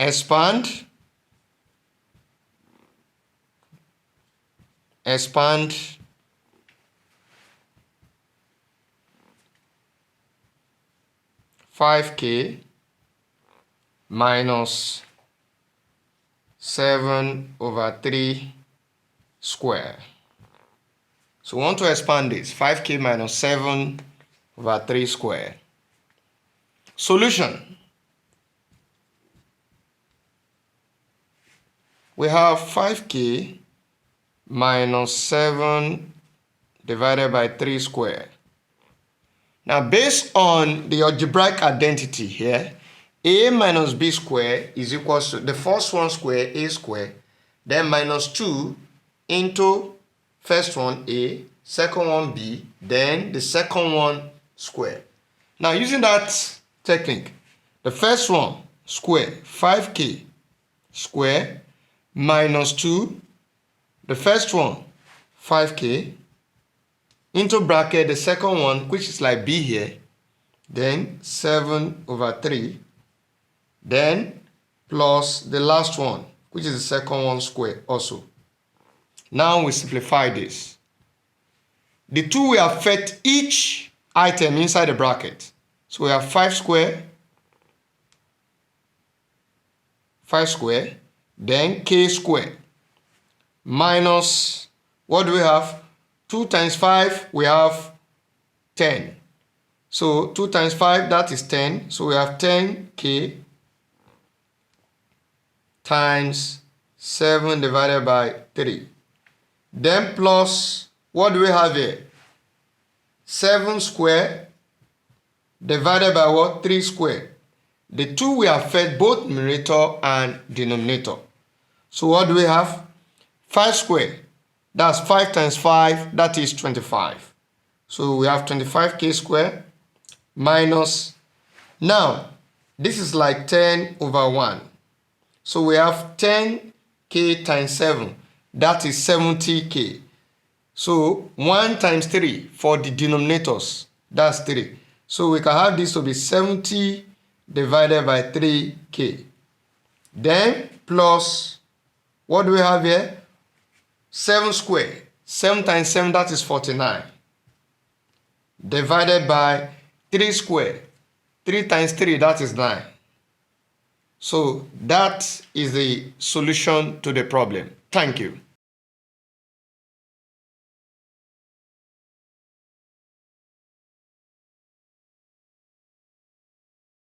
expand 5k minus 7/3 square. So we want to expand this 5k minus 7/3 square. Solution. We have 5k minus 7 divided by 3 square. Now, based on the algebraic identity here, a minus b square is equal to the first one square, a square, then minus 2 into first one a, second one b, then the second one square. Now, using that technique, the first one square, 5k square minus 2, the first one 5k, into bracket the second one, which is like b here, then 7/3, then plus the last one, which is the second one square also. Now we simplify this. The 2 will affect each item inside the bracket. So we have 5 square, then k square, minus, what do we have? 2 times 5, we have 10. So 2 times 5, that is 10. So we have 10k times 7 divided by 3. Then plus, what do we have here? 7 square divided by what? 3 square. The 2 will affect both numerator and denominator. So what do we have? 5 square. That's 5 times 5, that is 25. So we have 25k square minus, now this is like 10/1. So we have 10k times 7, that is 70k. So 1 times 3 for the denominators, that's 3. So we can have this to be 70 divided by 3k. Then plus, what do we have here? 7 square. 7 times 7, that is 49. Divided by 3 square. 3 times 3, that is 9. So that is the solution to the problem. Thank you.